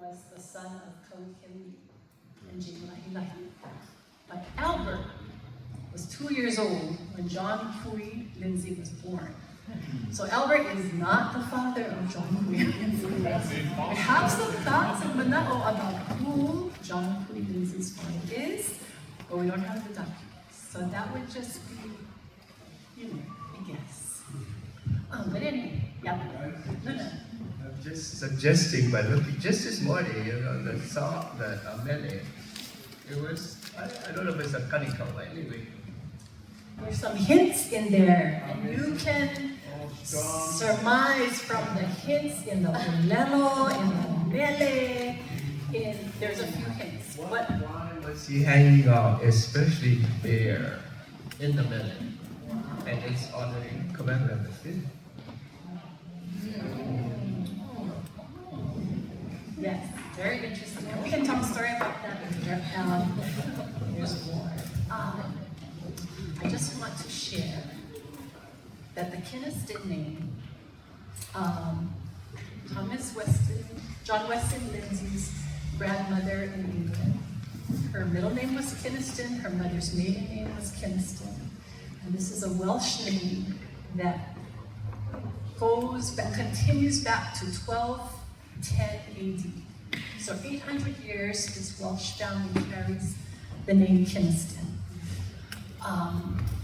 was the son of Kawikili and Jimlahilahi. But Albert was 2 years old when John Kui Lindsey was born. So Albert is not the father of John Kui Lindsey. We have some thoughts and manao about who John Kui Lindsey's father is, but we don't have the documents. So that would just be, a guess. But anyway, yeah. No. I'm just suggesting by looking just this morning, the song, the melody, it was, I don't know if it's a kanika, but anyway. There's some hints in there, and you can surmise from the hints in the ulelo, in the mele, there's a few hints. Why was he hanging out, especially there, in the melody? And it's honoring commemorative. Yes, very interesting. We can tell a story about that later. There's more. I just want to share that the Keniston name, John Weston Lindsey's grandmother in England, her middle name was Keniston, her mother's maiden name was Keniston, and this is a Welsh name that continues back to 1210 AD. So 800 years, this Welsh family carries the name Keniston.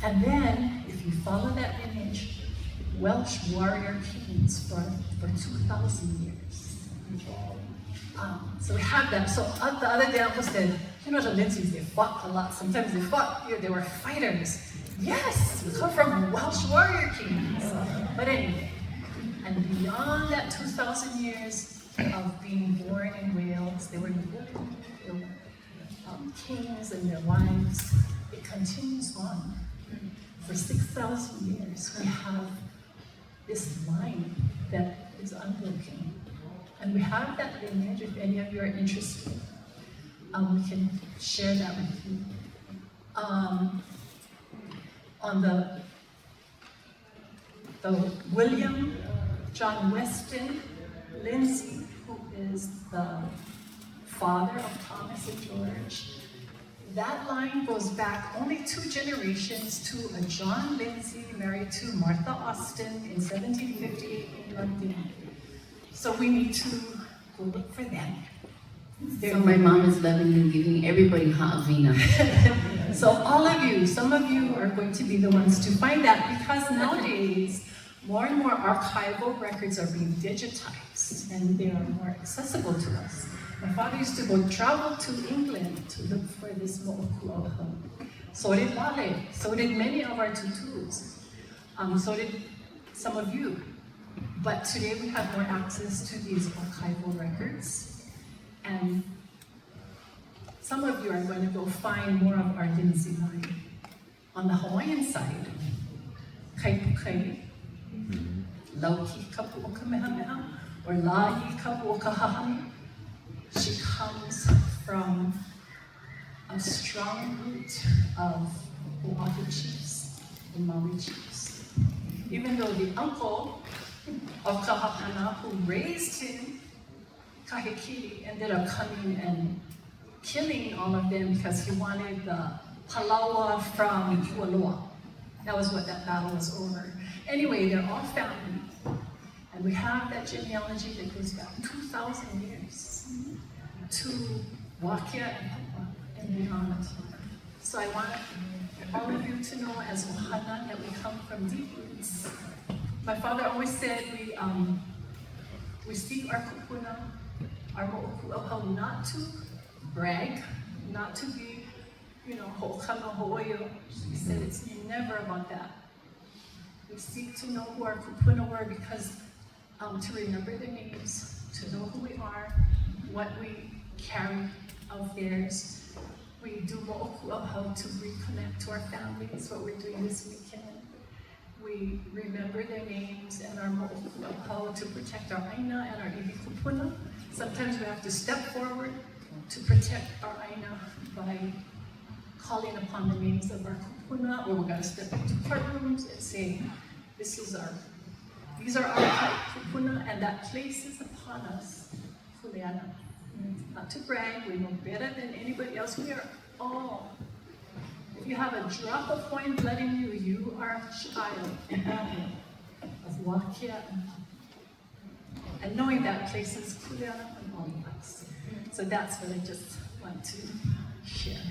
And then, if you follow that lineage, Welsh warrior kings for 2,000 years. So we have them. So the other day, Uncle said, the Lindseys, they fought a lot. Sometimes they fought, they were fighters. Yes, we come from Welsh warrior kings. But anyway, and beyond that 2,000 years of being born in Wales, they were kings and their wives. It continues on. For 6,000 years, we have this line that is unbroken. And we have that lineage, if any of you are interested. We can share that with you. On the William John Weston Lindsey, who is the father of Thomas and George, that line goes back only 2 generations to a John Lindsey married to Martha Austin in 1758 in London. So we need to go look for them. So my mom is loving you, giving everybody ha'avina. So all of you, some of you are going to be the ones to find that, because nowadays more and more archival records are being digitized and they are more accessible to us. My father used to go travel to England to look for this mo'oku'oha. So did Wale. So did many of our tutus. So did some of you. But today we have more access to these archival records. And some of you are going to go find more of our Lindsey line. On the Hawaiian side, Kaipukai, Lauki Kapu'o Kamehameha, or Lahi Kapu'o Kahahai. She comes from a strong root of Oahu chiefs and Maui chiefs. Even though the uncle of Kahahana, who raised him, Kahekili, ended up coming and killing all of them because he wanted the palawa from Kualoa. That was what that battle was over. Anyway, they're all family. And we have that genealogy that goes back 2,000 years to Wakia and Papa and beyond. So I want all of you to know as Ohana that we come from deep roots. My father always said we seek our kupuna, our mo'oku'oha, not to brag, not to be, ho'okano ho'oyo. He said it's never about that. We seek to know who our kupuna were because to remember their names, to know who we are, what we carry of theirs. We do mo'oku'oha to reconnect to our families, what we're doing this weekend. We remember their names and our mo'oku'oha to protect our aina and our ibikupuna. Sometimes we have to step forward to protect our aina by calling upon the names of our kupuna, or we're going to step into courtrooms and say, these are our kupuna, and that place is upon us, kuleana. Not to brag, we know better than anybody else. We are all. If you have a drop of Hawaiian blood in you, you are a child of Wakia. And knowing that places kuleana on all of us. So that's what I just want to share.